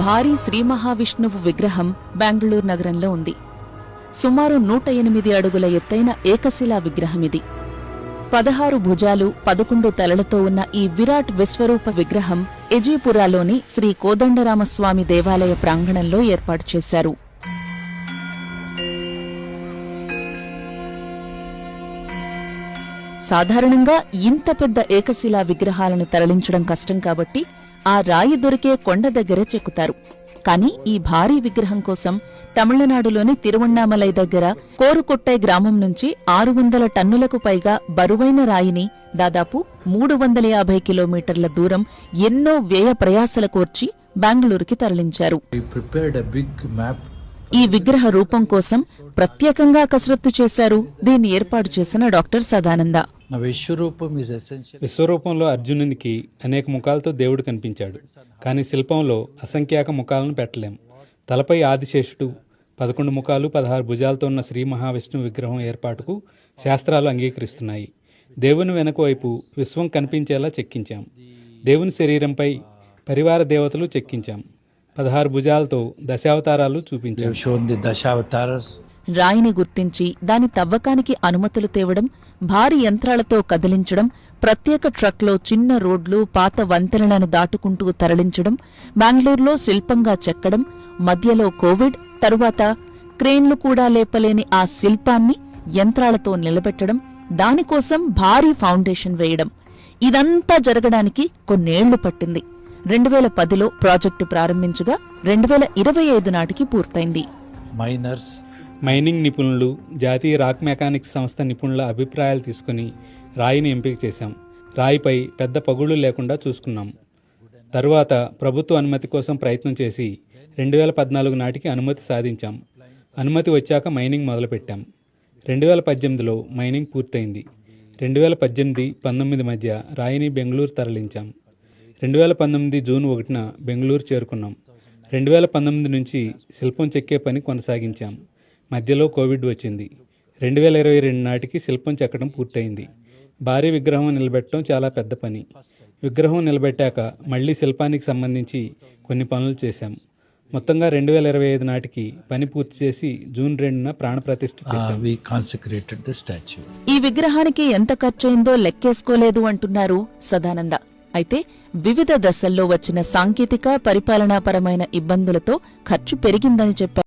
భారీ శ్రీ మహావిష్ణువు విగ్రహం బెంగళూరు నగరంలో ఉంది. సుమారు 108 అడుగుల ఎత్తైన ఏకశిలా విగ్రహమిది. 16 భుజాలు 11 తలలతో ఉన్న ఈ విరాట్ విశ్వరూప విగ్రహం ఎజీపురాలోని శ్రీ కోదండరామస్వామి దేవాలయ ప్రాంగణంలో ఏర్పాటు చేశారు. సాధారణంగా ఇంత పెద్ద ఏకశిలా విగ్రహాలను తరలించడం కష్టం కాబట్టి ఆ రాయి దొరికే కొండ దగ్గరే చెక్కుతారు. కాని ఈ భారీ విగ్రహం కోసం తమిళనాడులోని తిరువణ్ణామలై దగ్గర కోరుకొట్టై గ్రామం నుంచి 600 టన్నులకు పైగా బరువైన రాయిని దాదాపు 350 కిలోమీటర్ల దూరం ఎన్నో వ్యయ ప్రయాసల కోర్చి బెంగళూరుకి తరలించారు. ఈ విగ్రహ రూపం కోసం ప్రత్యేకంగా కసరత్తు చేశారు దీన్ని ఏర్పాటు చేసిన డాక్టర్ సదానంద. విశ్వరూపంలో అర్జునునికి అనేక ముఖాలతో దేవుడు కనిపించాడు. కానీ శిల్పంలో అసంఖ్యాక ముఖాలను పెట్టలేం. తలపై ఆదిశేషుడు, 11 ముఖాలు 16 భుజాలతో ఉన్న శ్రీ మహావిష్ణువు విగ్రహం ఏర్పాటుకు శాస్త్రాలు అంగీకరిస్తున్నాయి. దేవుని వెనుక వైపు విశ్వం కనిపించేలా చెక్కించాం. దేవుని శరీరంపై పరివార దేవతలు చెక్కించాం. 16 భుజాలతో దశావతారాలు చూపించాం. రాయిని గుర్తించి దాని తవ్వకానికి అనుమతులు తేవడం, భారీ యంత్రాలతో కదిలించడం, ప్రత్యేక ట్రక్లో చిన్న రోడ్లు పాత వంతెనలను దాటుకుంటూ తరలించడం, బెంగళూరులో శిల్పంగా చెక్కడం, మధ్యలో కోవిడ్, తరువాత క్రేన్లు కూడా లేపలేని ఆ శిల్పాన్ని యంత్రాలతో నిలబెట్టడం, దానికోసం భారీ ఫౌండేషన్ వేయడం, ఇదంతా జరగడానికి కొన్నేళ్లు పట్టింది. 2010లో ప్రాజెక్టు ప్రారంభించగా 2025 నాటికి పూర్తయింది. మైనింగ్ నిపుణులు, జాతీయ రాక్ మెకానిక్స్ సంస్థ నిపుణుల అభిప్రాయాలు తీసుకుని రాయిని ఎంపిక చేశాం. రాయిపై పెద్ద పగుళ్లు లేకుండా చూసుకున్నాం. తరువాత ప్రభుత్వ అనుమతి కోసం ప్రయత్నం చేసి 2014 నాటికి అనుమతి సాధించాం. అనుమతి వచ్చాక మైనింగ్ మొదలుపెట్టాం. 2018లో మైనింగ్ పూర్తయింది. 2018-19 మధ్య రాయిని బెంగళూరు తరలించాం. 2019 జూన్ 1న బెంగళూరు చేరుకున్నాం. 2019 నుంచి శిల్పం చెక్కే పని కొనసాగించాం. మధ్యలో కోవిడ్ వచ్చింది. 2022 నాటికి శిల్పం చెక్కడం పూర్తయింది. భారీ విగ్రహం నిలబెట్టడం చాలా పెద్ద పని. విగ్రహం నిలబెట్టాక మళ్లీ శిల్పానికి సంబంధించి కొన్ని పనులు చేశాం. మొత్తంగా 2025 నాటికి పని పూర్తి చేసి జూన్ 2న ప్రాణప్రతిష్ఠ చేశాం. ఈ విగ్రహానికి ఎంత ఖర్చయిందో లెక్కేసుకోలేదు అంటున్నారు సదానంద. అయితే వివిధ దశల్లో వచ్చిన సాంకేతిక పరిపాలనాపరమైన ఇబ్బందులతో ఖర్చు పెరిగిందని చెప్పారు.